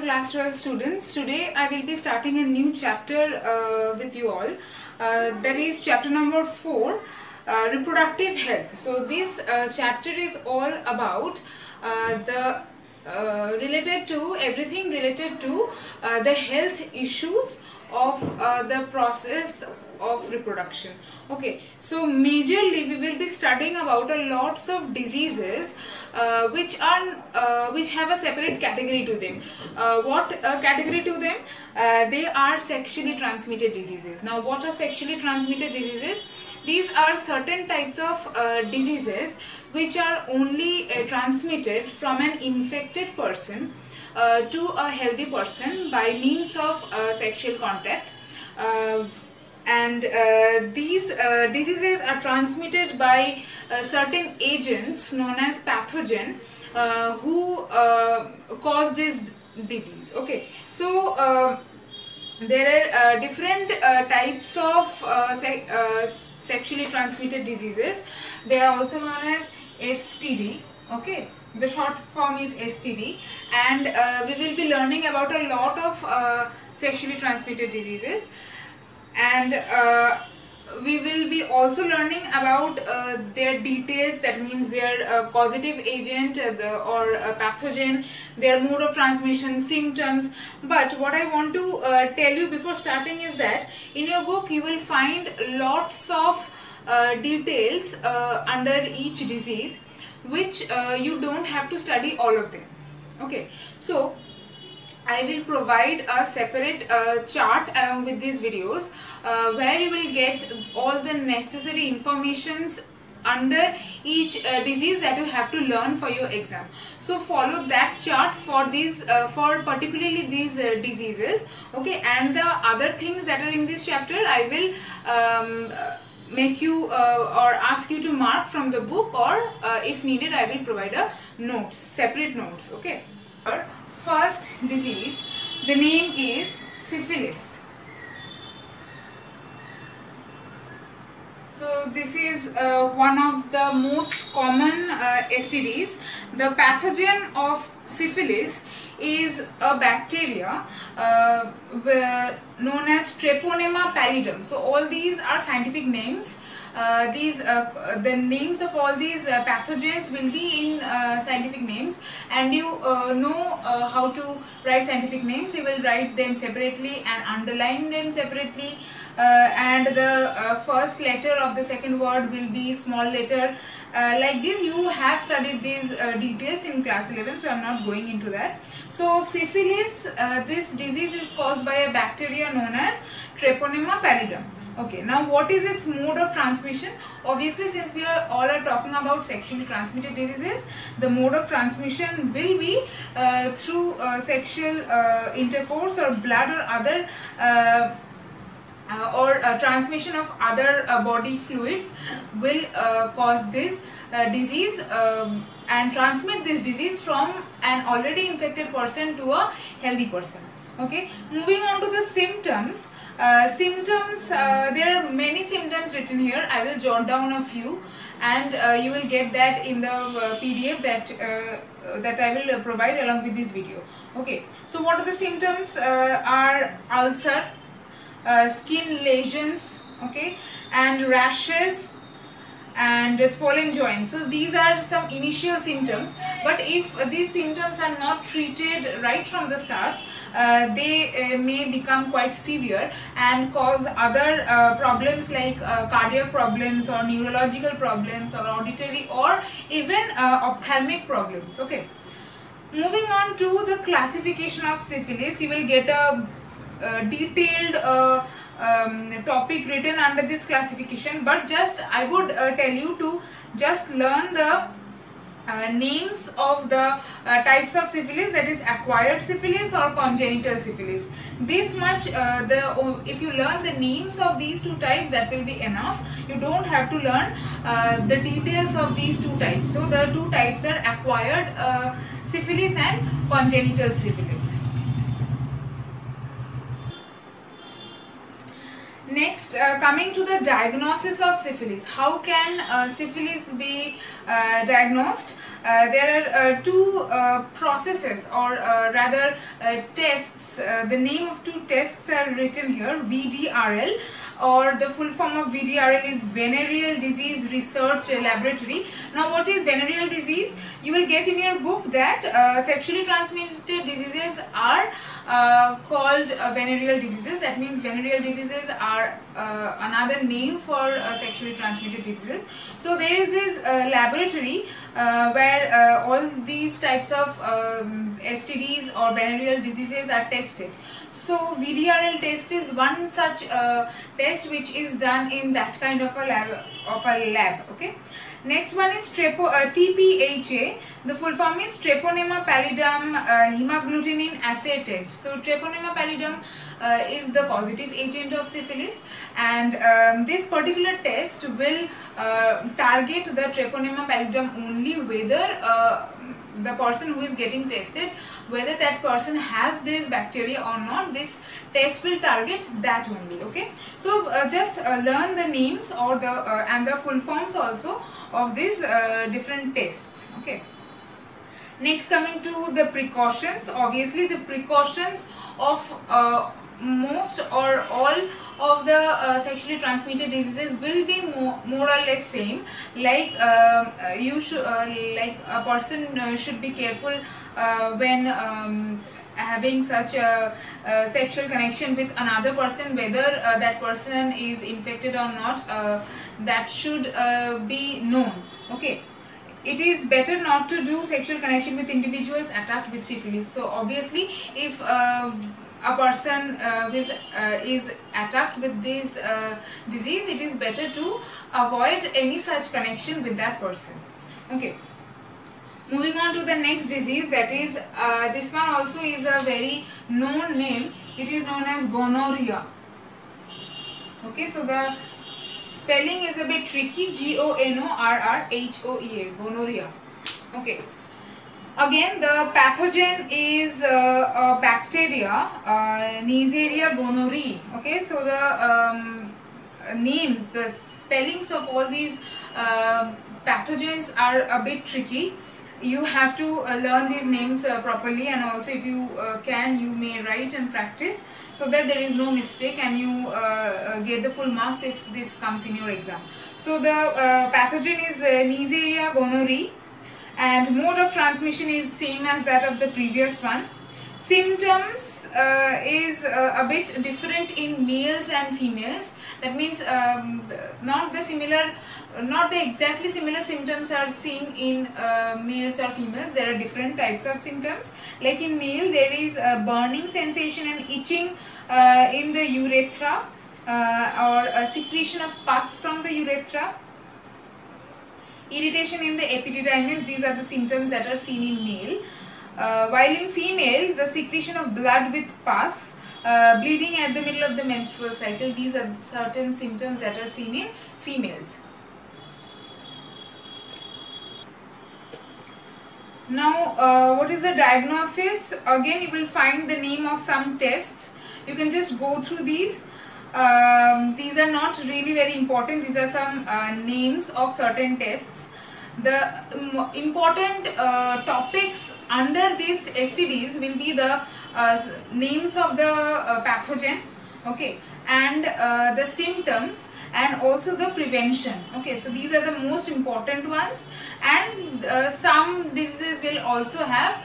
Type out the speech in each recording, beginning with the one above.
class 12 students. Today I will be starting a new chapter with you all. That is chapter number 4, reproductive health. So this chapter is all about the everything related to the health issues of the process of reproduction. Okay, so majorly we will be studying about lots of diseases which have a separate category to them. What category to them? They are sexually transmitted diseases. Now, what are sexually transmitted diseases? These are certain types of diseases which are only transmitted from an infected person to a healthy person by means of sexual contact. These diseases are transmitted by certain agents known as pathogen who cause this disease. Okay, so there are different types of sexually transmitted diseases. They are also known as STD. Okay, the short form is STD, and we will be learning about a lot of sexually transmitted diseases, and we will be also learning about their details. That means their causative agent or pathogen, their mode of transmission, symptoms. But what I want to tell you before starting is that in your book you will find lots of details under each disease, which you don't have to study all of them. Okay, so I will provide a separate chart along with these videos where you will get all the necessary informations under each disease that you have to learn for your exam. So follow that chart for these for particularly these diseases. Okay, and the other things that are in this chapter I will make you or ask you to mark from the book, or if needed I will provide a notes, separate notes. Okay. First disease, the name is syphilis. So this is one of the most common STDs. The pathogen of syphilis is a bacteria known as Treponema pallidum. So all these are scientific names. The names of all these pathogens will be in scientific names, and you know how to write scientific names. You will write them separately and underline them separately, and the first letter of the second word will be small letter. Like this, you have studied these details in class 11, so I am not going into that. So syphilis, this disease is caused by a bacteria known as Treponema pallidum. Okay, now what is its mode of transmission? Obviously, since we are all talking about sexually transmitted diseases, the mode of transmission will be through sexual intercourse or blood or other transmission of other body fluids will cause this disease and transmit this disease from an already infected person to a healthy person. Okay, moving on to the symptoms. There are many symptoms written here. I will jot down a few, and you will get that in the PDF that I will provide along with this video. Okay, so what are the symptoms? Are ulcer, skin lesions, okay, and rashes, and swollen joints. So these are some initial symptoms, but if these symptoms are not treated right from the start, they may become quite severe and cause other problems like cardiac problems or neurological problems or auditory or even ophthalmic problems. Okay, moving on to the classification of syphilis, you will get a detailed topic written under this classification, but just I would tell you to just learn the names of the types of syphilis, that is acquired syphilis or congenital syphilis. This much, if you learn the names of these two types, that will be enough. You don't have to learn the details of these two types. So the two types are acquired syphilis and congenital syphilis. Next, Next, coming to the diagnosis of syphilis. How can syphilis be diagnosed? There are two processes, or rather tests. The name of two tests are written here: VDRL, or the full form of VDRL is Venereal Disease Research Laboratory. Now, what is venereal disease? You will get in your book that sexually transmitted diseases are called venereal diseases. That means venereal diseases are another name for sexually transmitted diseases. So there is this laboratory where all these types of STDs or venereal diseases are tested. So VDRL test is one such test which is done in that kind of a lab. Okay. Next one is TPHA. The full form is Treponema pallidum hemagglutinin assay test. So Treponema pallidum is the causative agent of syphilis, and this particular test will target the Treponema pallidum only, whether the person who is getting tested, whether that person has this bacteria or not. This test will target that only. Okay, so just learn the names or the and the full forms also of these different tests. Okay. Next, coming to the precautions. Obviously, the precautions of most or all of the sexually transmitted diseases will be more or less same. Like you should, like a person should be careful when having such a sexual connection with another person, whether that person is infected or not. That should be known. Okay. It is better not to do sexual connection with individuals attacked with syphilis. So obviously, if a person is attacked with this disease, it is better to avoid any such connection with that person. Okay. Moving on to the next disease, that is this one also is a very known name. It is known as gonorrhea. Okay, so the spelling is a bit tricky. Gonorrhea, gonorrhea. Okay. Again, the pathogen is a bacteria, Neisseria gonorrhoeae. Okay, so the names, the spellings of all these pathogens are a bit tricky. You have to learn these names properly, and also if you can, you may write and practice so that there is no mistake and you get the full marks if this comes in your exam. So the pathogen is Neisseria gonorrhoeae, and mode of transmission is same as that of the previous one. Symptoms is a bit different in males and females. That means not the exactly similar symptoms are seen in males or females. There are different types of symptoms. Like in male, there is a burning sensation and itching in the urethra, or a secretion of pus from the urethra. Irritation in the epididymis. These are the symptoms that are seen in male. While in female, the secretion of blood with pus, bleeding at the middle of the menstrual cycle. These are certain symptoms that are seen in females. Now, what is the diagnosis? Again, you will find the name of some tests. You can just go through these. These are not really very important. These are some names of certain tests. The important topics under these STDs will be the names of the pathogen, okay, and the symptoms, and also the prevention. Okay, so these are the most important ones, and some diseases will also have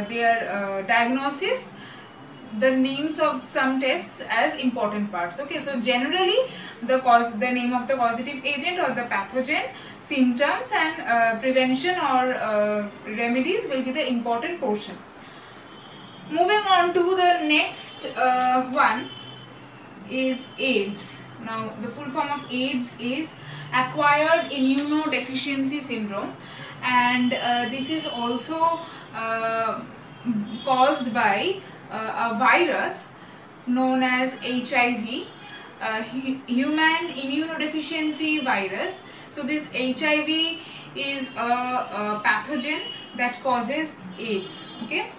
their diagnosis, the names of some tests as important parts. Okay, so generally the name of the causative agent or the pathogen, symptoms, and prevention or remedies will be the important portion. Moving on to the next one is AIDS. Now, the full form of AIDS is acquired immunodeficiency syndrome, and this is also caused by a virus known as HIV, human immunodeficiency virus. So this HIV is a pathogen that causes AIDS. Okay.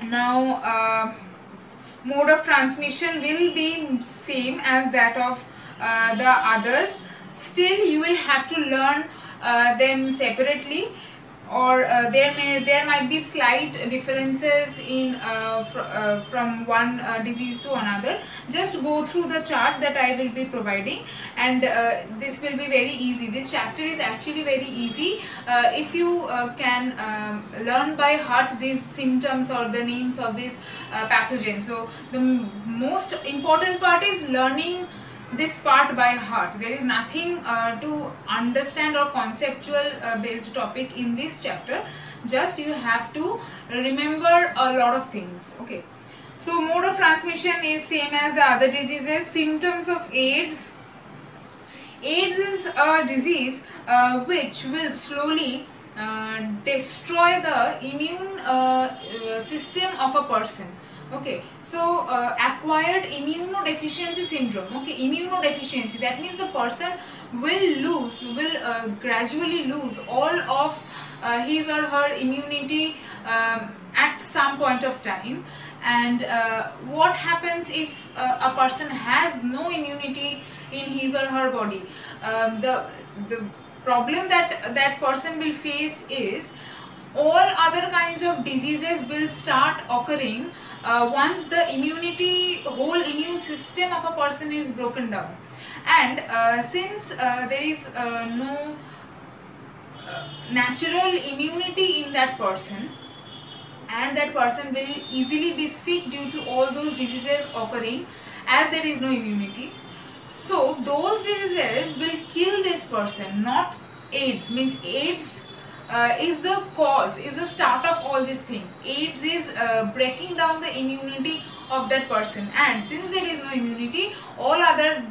Now, mode of transmission will be same as that of the others. Still you will have to learn them separately, or there might be slight differences in from one disease to another. Just go through the chart that I will be providing, and this will be very easy. This chapter is actually very easy if you can learn by heart these symptoms or the names of these pathogens. So the most important part is learning this part by heart. There is nothing to understand or conceptual based topic in this chapter. Just you have to remember a lot of things. Okay, so mode of transmission is same as the other diseases. Symptoms of AIDS. AIDS is a disease which will slowly destroy the immune system of a person. Okay, so acquired immunodeficiency syndrome. Okay, immunodeficiency, that means the person will gradually lose all of his or her immunity at some point of time. And what happens if a person has no immunity in his or her body? The problem that person will face is all other kinds of diseases will start occurring once the whole immune system of a person is broken down. And since there is no natural immunity in that person, and that person will easily be sick due to all those diseases occurring, as there is no immunity. So those diseases will kill this person, not AIDS. Means AIDS is the cause, is the start of all this thing. AIDS is breaking down the immunity of that person, and since there is no immunity, all other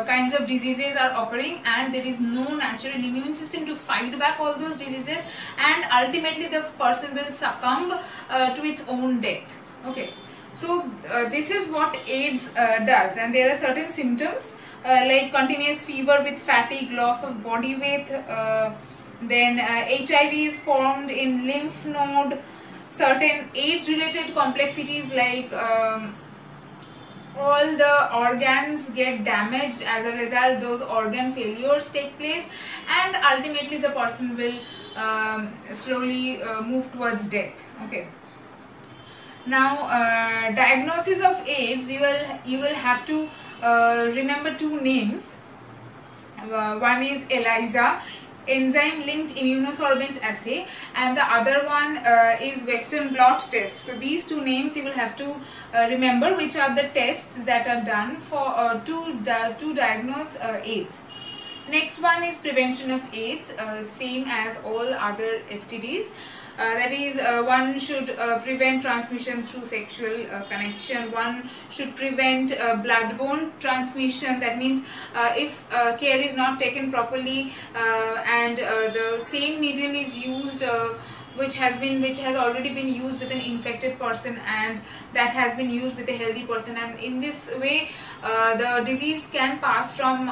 kinds of diseases are occurring, and there is no natural immune system to fight back all those diseases, and ultimately the person will succumb to its own death. Okay, so this is what AIDS does, and there are certain symptoms like continuous fever with fatigue, loss of body weight, then HIV is formed in lymph node, certain AIDS related complexities like all the organs get damaged. As a result, those organ failures take place, and ultimately the person will slowly move towards death. Okay, now diagnosis of AIDS, you will have to remember two names. One is ELISA, enzyme linked immunosorbent assay, and the other one is Western blot test. So these two names you will have to remember, which are the tests that are done for to diagnose AIDS. Next one is prevention of AIDS, same as all other STDs. That is, one should prevent transmission through sexual connection. One should prevent blood-borne transmission. That means if care is not taken properly and the same needle is used which has already been used with an infected person, and that has been used with a healthy person, and in this way the disease can pass from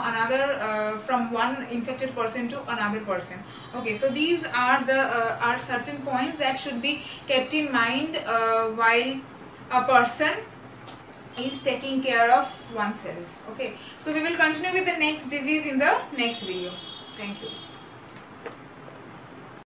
one infected person to another person. Okay, so these are certain points that should be kept in mind while a person is taking care of oneself. Okay, so we will continue with the next disease in the next video. Thank you.